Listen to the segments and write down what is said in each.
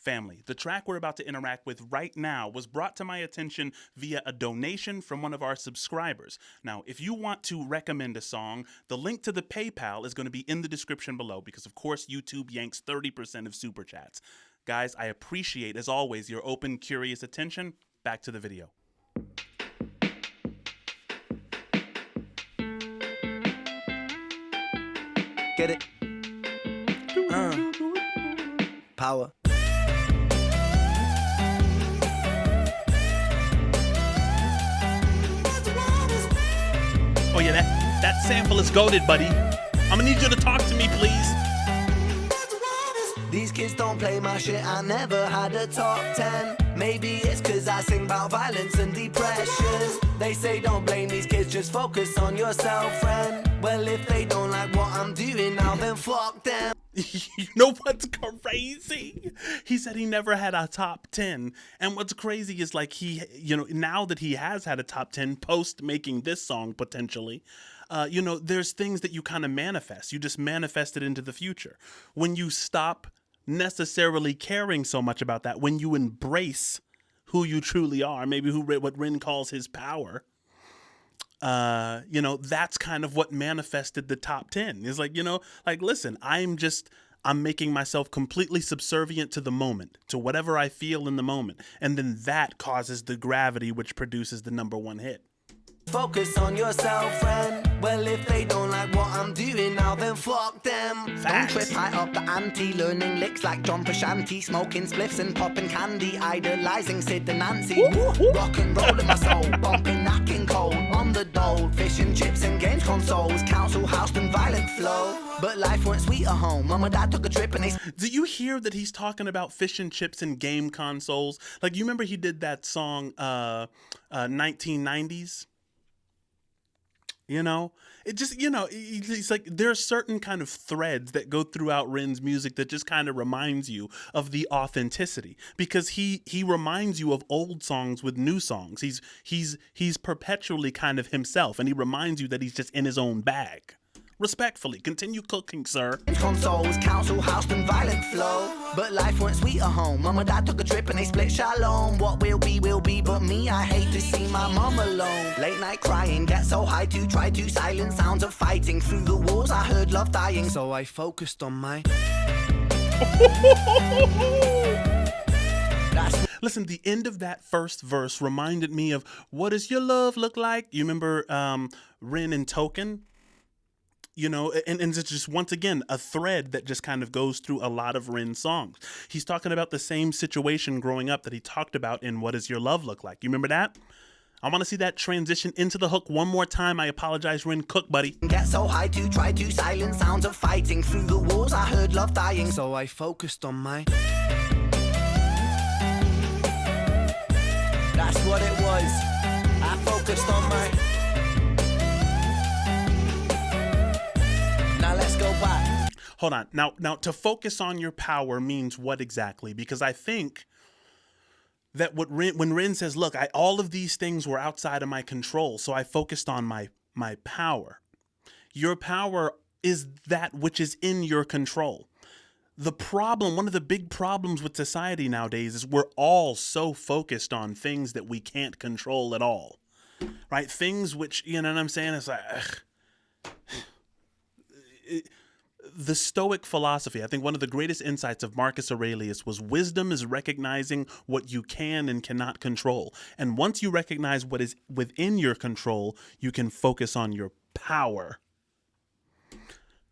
Family, the track we're about to interact with right now was brought to my attention via a donation from one of our subscribers. Now, if you want to recommend a song, the link to the PayPal is going to be in the description below because, of course, YouTube yanks 30% of super chats. Guys, I appreciate, as always, your open, curious attention. Back to the video. Get it? Power. Oh yeah, that sample is goated, buddy. I'm gonna need you to talk to me, please. These kids don't play my shit, I never had a top 10. Maybe it's cause I sing about violence and depression. They say don't blame these kids, just focus on yourself, friend. Well, if they don't like what I'm doing now, then fuck them. You know what's crazy? He said he never had a top 10. And what's crazy is like now that he has had a top 10 post making this song potentially, there's things that you kind of manifest. You just manifest it into the future. When you stop necessarily caring so much about that, when you embrace who you truly are, maybe what Ren calls his power, that's kind of what manifested the top 10. It's like, listen, I'm making myself completely subservient to the moment, to whatever I feel in the moment. And then that causes the gravity, which produces the #1 hit. Focus on yourself, friend. Well, if they don't like what I'm doing now, then fuck them. Facts. Don't trip high up the ante, learning licks like John Frusciante, smoking spliffs and popping candy, idolizing Sid and Nancy. Rock and roll in my soul, bumping knocking cold on the dole, fish and chips and games consoles, council house and violent flow. But life weren't sweet at home. Mom and dad took a trip and they... Do you hear that he's talking about fish and chips and game consoles? Like, you remember he did that song, 1990s? It just, it's like there are certain kind of threads that go throughout Ren's music that just kind of reminds you of the authenticity, because he reminds you of old songs with new songs. He's perpetually kind of himself, and he reminds you that he's just in his own bag. Respectfully, continue cooking, sir. Consoles, council house and violent flow. But life weren't sweet at home. Mom and dad took a trip and they split shalom. What will be, but me, I hate to see my mom alone. Late night crying, get so high to try to silence sounds of fighting. Through the walls I heard love dying, so I focused on my... Listen, the end of that first verse reminded me of What Does Your Love Look Like? You remember Ren and Token? And it's just, once again, a thread that just kind of goes through a lot of Ren's songs. He's talking about the same situation growing up that he talked about in What Does Your Love Look Like? You remember that? I want to see that transition into the hook one more time. I apologize, Ren. Cook, buddy. Get so high to try to silence sounds of fighting. Through the walls I heard love dying, so I focused on my... That's what it was. I focused on my... Let's go back. Hold on. Now, to focus on your power means what exactly? Because I think that when Ren says, look, all of these things were outside of my control, so I focused on my power. Your power is that which is in your control. The problem, one of the big problems with society nowadays is we're all so focused on things that we can't control at all, right? Things which, you know what I'm saying? It's like... The Stoic philosophy, I think one of the greatest insights of Marcus Aurelius was wisdom is recognizing what you can and cannot control. And once you recognize what is within your control, you can focus on your power.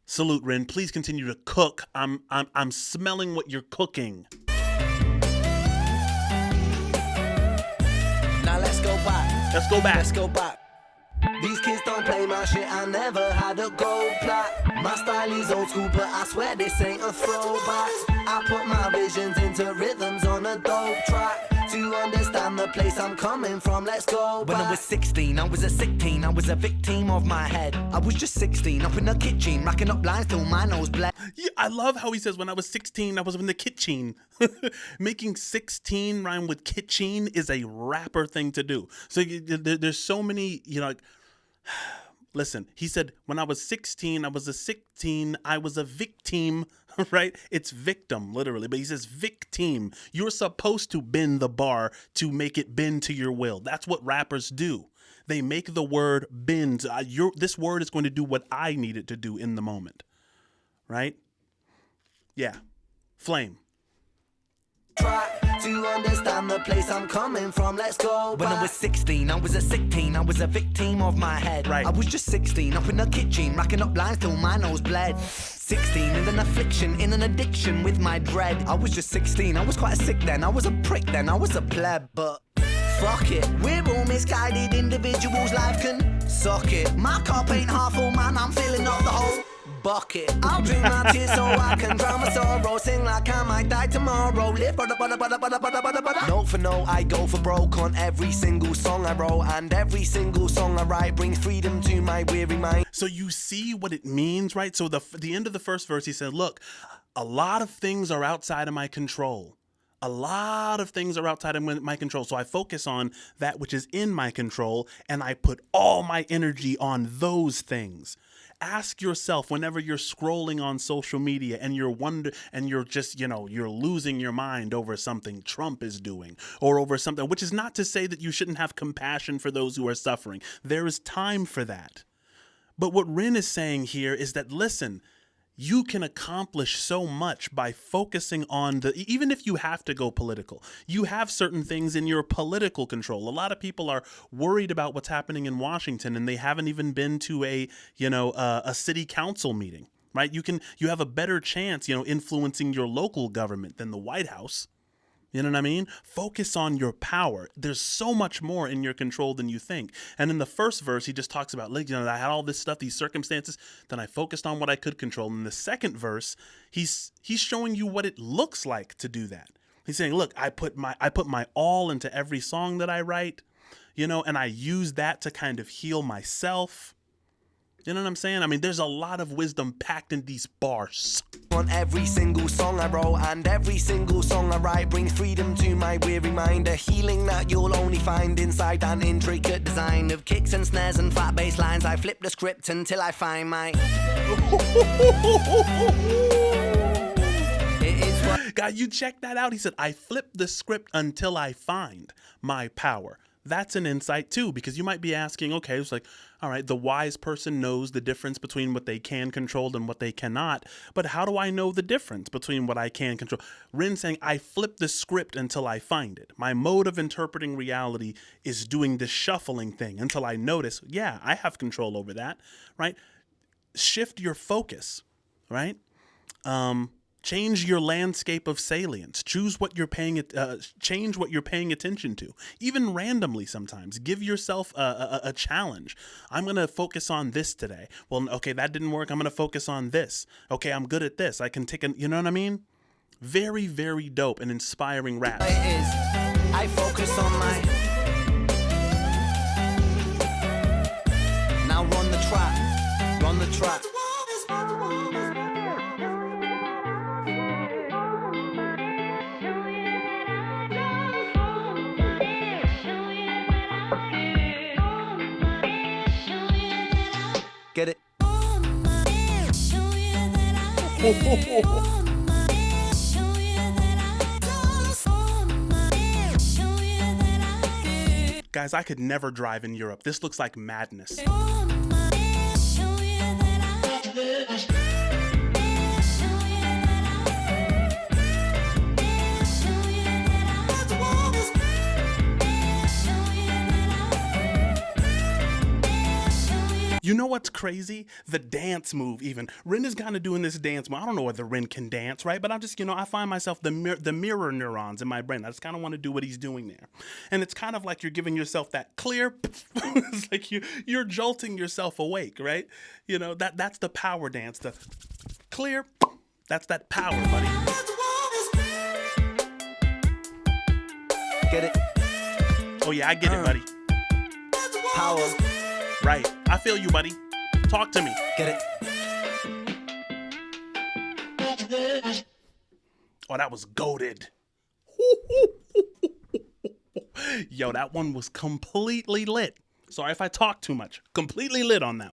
Salute, Ren. Please continue to cook. I'm smelling what you're cooking. Now let's go back. Let's go back. Let's go back. These kids don't play my shit, I never had a gold plaque. My style is old school, but I swear this ain't a throwback. I put my visions into rhythms on a dope track. To understand the place I'm coming from, let's go back. When I was 16, I was a sick teen. I was a victim of my head. I was just 16, up in the kitchen, racking up lines till my nose bled. Yeah, I love how he says, when I was 16, I was in the kitchen. Making 16 rhyme with kitchen is a rapper thing to do. So there's so many, like, Listen, he said, when I was 16, I was a victim, right? It's victim, literally. But he says victim. You're supposed to bend the bar to make it bend to your will. That's what rappers do. They make the word bend. This word is going to do what I need it to do in the moment, right? Yeah. Flame. Try to understand the place I'm coming from. Let's go back. When I was 16, I was a sick teen. I was a victim of my head. Right. I was just 16, up in the kitchen, racking up lines till my nose bled. 16, in an affliction, in an addiction with my dread. I was just 16, I was quite sick then. I was a prick then, I was a pleb, but fuck it. We're all misguided individuals, life can suck it. My cup ain't half full, man, I'm filling up the whole bucket. I'll drink my tears so I can drown my sorrow. Sing like I might die tomorrow. Live note for note, I go for broke on every single song I wrote, and every single song I write brings freedom to my weary mind. So you see what it means, right? So the end of the first verse, he said, look, a lot of things are outside of my control. A lot of things are outside of my control. So I focus on that which is in my control, and I put all my energy on those things. Ask yourself whenever you're scrolling on social media and you're just, you're losing your mind over something Trump is doing or over something, which is not to say that you shouldn't have compassion for those who are suffering. There is time for that. But what Ren is saying here is that, listen, you can accomplish so much by focusing on even if you have to go political, you have certain things in your political control. A lot of people are worried about what's happening in Washington, and they haven't even been to a city council meeting, right? You have a better chance, influencing your local government than the White House. You know what I mean? Focus on your power. There's so much more in your control than you think. And in the first verse, he just talks about, I had all this stuff, these circumstances, then I focused on what I could control. In the second verse, he's showing you what it looks like to do that. He's saying, look, I put my all into every song that I write, and I use that to kind of heal myself. You know what I'm saying? I mean, there's a lot of wisdom packed in these bars. On every single song I wrote, and every single song I write brings freedom to my weary mind. A healing that you'll only find inside an intricate design of kicks and snares and fat bass lines. I flip the script until I find my... God, you check that out. He said, I flip the script until I find my power. That's an insight too, because you might be asking, okay, it's like, all right, the wise person knows the difference between what they can control and what they cannot, but how do I know the difference between what I can control? Ren saying, I flip the script until I find it. My mode of interpreting reality is doing this shuffling thing until I notice, yeah, I have control over that, right? Shift your focus, right? Change your landscape of salience. Change what you're paying attention to, even randomly sometimes. Give yourself a challenge. I'm going to focus on this today. Well, okay, that didn't work. I'm going to focus on this. Okay, I'm good at this. I can take you know what I mean? Very, very dope and inspiring rap. I focus on my... Now run the track. Run the track. Get it? Guys, I could never drive in Europe. This looks like madness. You know what's crazy? The dance move even. Ren is kind of doing this dance move. I don't know whether Ren can dance, right? But I'm just, I find myself the mirror neurons in my brain. I just kind of want to do what he's doing there. And it's kind of like you're giving yourself that clear, it's like you're jolting yourself awake, right? That's the power dance, the clear, that's that power, buddy. Get it? Oh yeah, I get it, buddy. Power. Right. I feel you, buddy. Talk to me. Get it? Oh, that was goated. Yo, that one was completely lit. Sorry if I talk too much. Completely lit on that.